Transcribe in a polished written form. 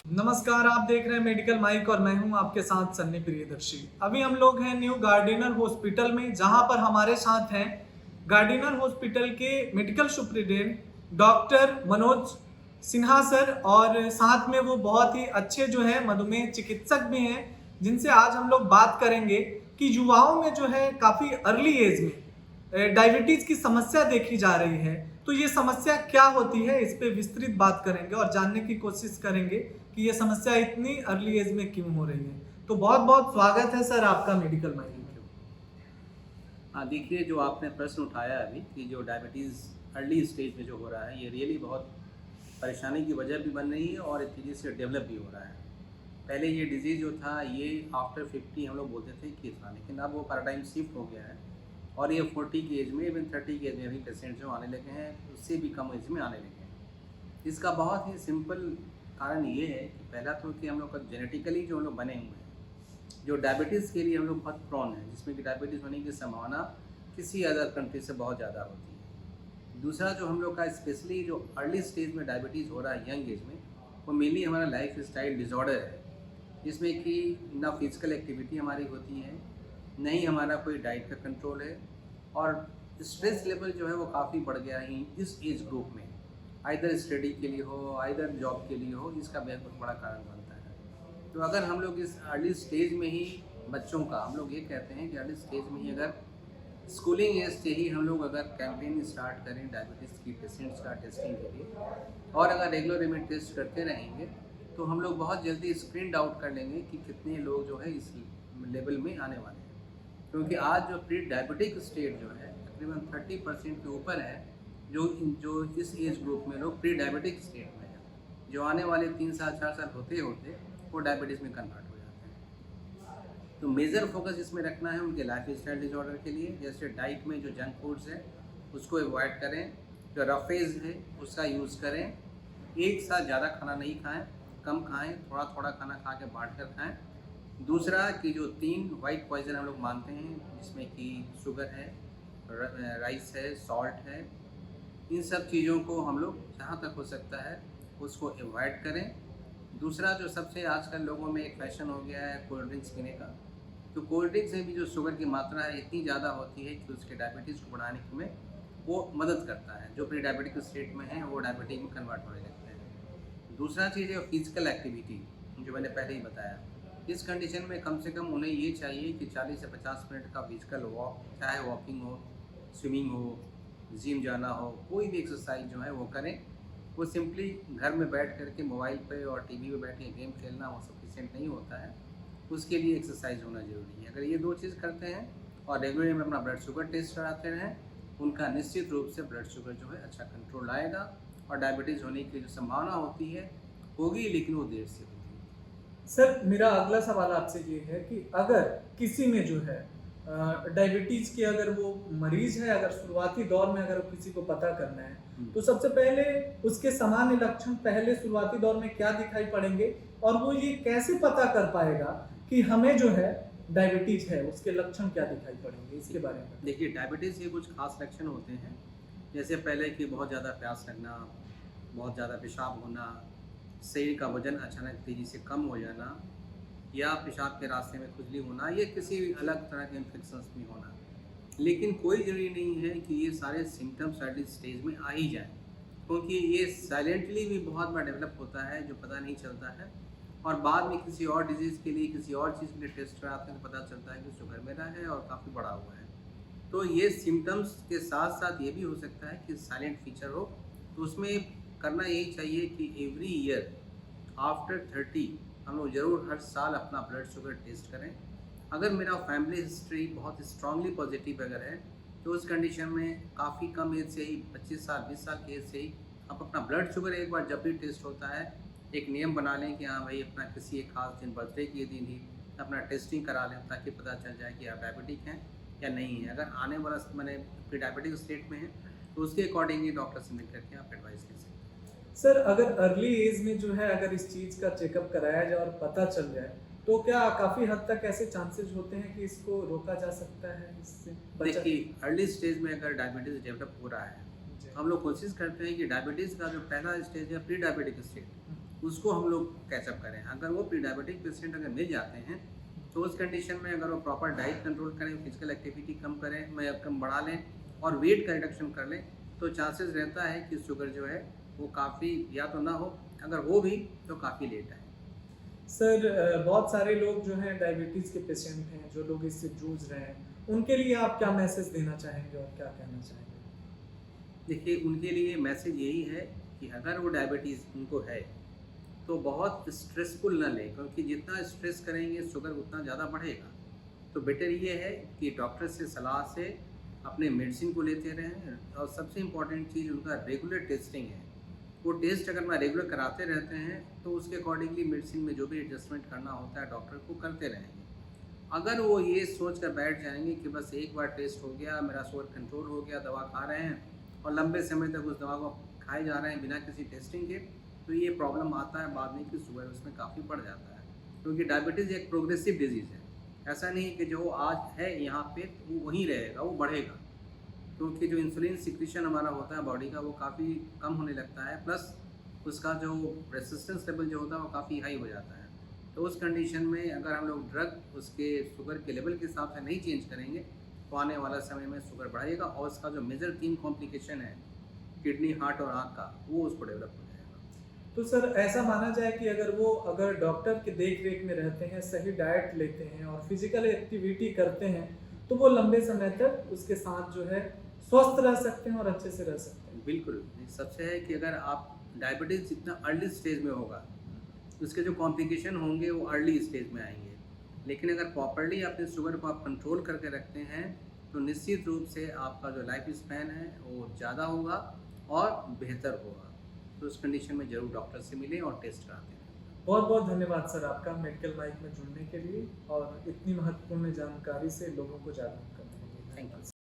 नमस्कार, आप देख रहे हैं मेडिकल माइक और मैं हूं आपके साथ सन्नी प्रियदर्शी। अभी हम लोग हैं न्यू गार्डिनर हॉस्पिटल में, जहां पर हमारे साथ हैं गार्डिनर हॉस्पिटल के medical superintendent doctor Manoj Sinha sir, और साथ में वो बहुत ही अच्छे जो है मधुमेह चिकित्सक भी हैं, जिनसे आज हम लोग बात करेंगे कि युवाओं में जो है काफ़ी अर्ली एज में डायबिटीज की समस्या देखी जा रही है। तो ये समस्या क्या होती है, इस पे विस्तृत बात करेंगे और जानने की कोशिश करेंगे कि ये समस्या इतनी अर्ली एज में क्यों हो रही है। तो बहुत बहुत स्वागत है सर आपका मेडिकल माइंड। हाँ, देखिए, जो आपने प्रश्न उठाया अभी कि जो डायबिटीज़ अर्ली स्टेज में जो हो रहा है, ये रियली बहुत परेशानी की वजह भी बन रही है और तेज़ी से डेवलप भी हो रहा है। पहले ये डिज़ीज़ जो था ये आफ्टर 50 हम लोग बोलते थे कि था, लेकिन अब वो पैराडाइम शिफ्ट हो गया है और ये 40 की एज में, इवन 30 की एज में भी पेशेंट जो आने लगे हैं, उससे भी कम एज में आने लगे हैं। इसका बहुत ही सिंपल कारण ये है कि पहला तो कि हम लोग का जेनेटिकली जो हम लोग बने हुए हैं, जो डायबिटीज़ के लिए हम लोग बहुत प्रोन हैं, जिसमें कि डायबिटीज़ होने की संभावना किसी अदर कंट्री से बहुत ज़्यादा होती है। दूसरा जो हम लोग का स्पेशली जो अर्ली स्टेज में डायबिटीज़ हो रहा है यंग एज में, वो मेनली हमारा लाइफ स्टाइल डिसऑर्डर है, जिसमें कि ना फिजिकल एक्टिविटी हमारी होती है, नहीं हमारा कोई डाइट का कंट्रोल है, और स्ट्रेस लेवल जो है वो काफ़ी बढ़ गया है इस एज ग्रुप में। आइदर स्टडी के लिए हो, आइदर जॉब के लिए हो, इसका बहुत बड़ा कारण बनता है। तो अगर हम लोग इस अर्ली स्टेज में ही बच्चों का, हम लोग ये कहते हैं कि अर्ली स्टेज में ही अगर स्कूलिंग एज से ही हम लोग अगर कैंपेन स्टार्ट करें डायबिटीज़ की पेशेंट्स का टेस्टिंग के लिए, और अगर रेगुलर में टेस्ट करते रहेंगे, तो हम लोग बहुत जल्दी स्क्रीन आउट कर लेंगे कि कितने लोग जो है इस लेवल में आने वाले हैं। क्योंकि आज जो प्री डायबिटिक स्टेट जो है तकरीबन 30% के ऊपर है, जो इस एज ग्रुप में लोग प्री डायबिटिक स्टेट में है, जो आने वाले 3 साल 4 साल होते होते वो डायबिटीज़ में कन्वर्ट हो जाते हैं। तो मेजर फोकस इसमें रखना है उनके लाइफ स्टाइल डिसऑर्डर के लिए। जैसे डाइट में जो जंक फूड्स है उसको अवॉइड करें, जो रफेज है उसका यूज़ करें, एक साथ ज़्यादा खाना नहीं खाएं, कम खाएं, थोड़ा थोड़ा खाना खा के बांट कर खाएं। दूसरा कि जो 3 वाइट पॉइजन हम लोग मानते हैं, जिसमें कि शुगर है, राइस है, सॉल्ट है, इन सब चीज़ों को हम लोग जहाँ तक हो सकता है उसको अवॉइड करें। दूसरा जो सबसे आजकल लोगों में एक फैशन हो गया है कोल्ड ड्रिंक्स पीने का, तो कोल्ड ड्रिंक्स में भी जो शुगर की मात्रा है इतनी ज़्यादा होती है कि उसके डायबिटीज़ को बढ़ाने में वो मदद करता है। जो प्री डायबिटिक स्टेट में है वो डायबिटीज में कन्वर्ट होने लगते हैं। दूसरा चीज़ है फिजिकल एक्टिविटी, जो मैंने पहले ही बताया। इस कंडीशन में कम से कम उन्हें ये चाहिए कि 40 से 50 मिनट का फिजिकल वॉक, चाहे वॉकिंग हो, स्विमिंग हो, जिम जाना हो, कोई भी एक्सरसाइज जो है वो करें। वो सिंपली घर में बैठ करके मोबाइल पे और टीवी पे बैठ के गेम खेलना वो सफिशिएंट नहीं होता है, उसके लिए एक्सरसाइज होना ज़रूरी है। अगर ये 2 चीज़ करते हैं और रेगुलर में अपना ब्लड शुगर टेस्ट कराते रहें, उनका निश्चित रूप से ब्लड शुगर जो है अच्छा कंट्रोल आएगा, और डायबिटीज़ होने की जो संभावना होती है होगी, लेकिन वो देर से होगी। सर मेरा अगला सवाल आपसे ये है कि अगर किसी में जो है डायबिटीज के अगर वो मरीज है, अगर शुरुआती दौर में अगर किसी को पता करना है, तो सबसे पहले उसके सामान्य लक्षण पहले शुरुआती दौर में क्या दिखाई पड़ेंगे, और वो ये कैसे पता कर पाएगा कि हमें जो है डायबिटीज है, उसके लक्षण क्या दिखाई पड़ेंगे, इसके बारे में। देखिए, डायबिटीज़ के कुछ खास लक्षण होते हैं। जैसे पहले कि बहुत ज़्यादा प्यास लगना, बहुत ज़्यादा पेशाब होना, शरीर का वजन अचानक तेज़ी से कम हो जाना, या पेशाब के रास्ते में खुजली होना, या किसी भी अलग तरह के इन्फेक्शंस में होना। लेकिन कोई ज़रूरी नहीं है कि ये सारे सिम्टम्स अर्ली स्टेज में आ ही जाएँ, क्योंकि ये साइलेंटली भी बहुत बार डेवलप होता है, जो पता नहीं चलता है, और बाद में किसी और डिजीज़ के लिए, किसी और चीज़ के लिए टेस्ट कराते हैं तो पता चलता है कि शुगर मेरा है और काफ़ी बड़ा हुआ है। तो ये सिम्टम्स के साथ साथ ये भी हो सकता है कि साइलेंट फीचर हो, तो उसमें करना यही चाहिए कि एवरी ईयर आफ्टर 30 हम लोग ज़रूर हर साल अपना ब्लड शुगर टेस्ट करें। अगर मेरा फैमिली हिस्ट्री बहुत स्ट्रांगली पॉजिटिव अगर है, तो उस कंडीशन में काफ़ी कम एज से ही, 25 साल 20 साल की एज से ही आप अपना ब्लड शुगर एक बार जब भी टेस्ट होता है, एक नियम बना लें कि हाँ भाई, अपना किसी एक खास दिन, बर्थडे के दिन ही अपना टेस्टिंग करा लें, ताकि पता चल जाए कि आप डायबिटिक हैं या नहीं है। अगर आने वाला मैंने प्री डायबिटिक स्टेट में है, तो उसके अकॉर्डिंगली डॉक्टर से मिल करके आप एडवाइस ले सकते हैं। सर अगर अर्ली एज में जो है अगर इस चीज़ का चेकअप कराया जाए और पता चल जाए, तो क्या काफ़ी हद तक ऐसे चांसेस होते हैं कि इसको रोका जा सकता है, इससे बचा? देखिए, अर्ली स्टेज में अगर डायबिटीज़ डेवलप हो रहा है, जी। हम लोग कोशिश करते हैं कि डायबिटीज़ का जो पहला स्टेज है प्री डायबिटिक स्टेज, उसको हम लोग कैचअप करें। अगर वो प्री डायबिटिक पेशेंट अगर मिल जाते हैं तो उस कंडीशन में अगर वो प्रॉपर डाइट कंट्रोल करें, फिजिकल एक्टिविटी कम करें, मैं कम बढ़ा लें और वेट का रिडक्शन कर लें, तो चांसेस रहता है कि शुगर जो है वो काफ़ी या तो ना हो, अगर हो भी तो काफ़ी लेट आए। सर बहुत सारे लोग जो हैं डायबिटीज़ के पेशेंट हैं, जो लोग इससे जूझ रहे हैं, उनके लिए आप क्या मैसेज देना चाहेंगे और क्या कहना चाहेंगे? देखिए, उनके लिए मैसेज यही है कि अगर वो डायबिटीज़ उनको है तो बहुत स्ट्रेसफुल ना लें, क्योंकि जितना स्ट्रेस करेंगे शुगर उतना ज़्यादा बढ़ेगा। तो बेटर ये है कि डॉक्टर से सलाह से अपने मेडिसिन को लेते रहें और सबसे इम्पॉर्टेंट चीज़ उनका रेगुलर टेस्टिंग है। वो टेस्ट अगर मैं रेगुलर कराते रहते हैं तो उसके अकॉर्डिंगली मेडिसिन में जो भी एडजस्टमेंट करना होता है डॉक्टर को करते रहेंगे। अगर वो ये सोच कर बैठ जाएंगे कि बस एक बार टेस्ट हो गया, मेरा शुगर कंट्रोल हो गया, दवा खा रहे हैं और लंबे समय तक उस दवा को खाए जा रहे हैं बिना किसी टेस्टिंग के, तो ये प्रॉब्लम आता है बाद में कि शुगर उसमें काफ़ी बढ़ जाता है। क्योंकि डायबिटीज़ एक प्रोग्रेसिव डिजीज़ है, ऐसा नहीं कि जो आज है यहाँ पे तो वो वहीं रहेगा, वो बढ़ेगा। क्योंकि जो इंसुलिन सिक्रीशन हमारा होता है बॉडी का वो काफ़ी कम होने लगता है, प्लस उसका जो रेसिस्टेंस लेवल जो होता है वो काफ़ी हाई हो जाता है। तो उस कंडीशन में अगर हम लोग ड्रग उसके शुगर के लेवल के हिसाब से नहीं चेंज करेंगे तो आने वाला समय में शुगर बढ़ेगा और उसका जो मेजर 3 कॉम्प्लिकेशन है किडनी, हार्ट और आँख का, वो उसको डेवलप हो जाएगा। तो सर ऐसा माना जाए कि अगर डॉक्टर के देख रेख में रहते हैं, सही डाइट लेते हैं और फिजिकल एक्टिविटी करते हैं, तो वो लंबे समय तक उसके साथ जो है स्वस्थ रह सकते हैं और अच्छे से रह सकते हैं। बिल्कुल, सबसे है कि अगर आप डायबिटीज़ जितना अर्ली स्टेज में होगा उसके जो कॉम्प्लिकेशन होंगे वो अर्ली स्टेज में आएंगे। लेकिन अगर प्रॉपरली अपने शुगर को आप कंट्रोल करके रखते हैं तो निश्चित रूप से आपका जो लाइफ स्पैन है वो ज़्यादा होगा और बेहतर होगा। तो उस कंडीशन में ज़रूर डॉक्टर से मिलें और टेस्ट कराते हैं। बहुत बहुत धन्यवाद सर आपका मेडिकल माइक में जुड़ने के लिए और इतनी महत्वपूर्ण जानकारी से लोगों को जागरूक करने के लिए। Thank you.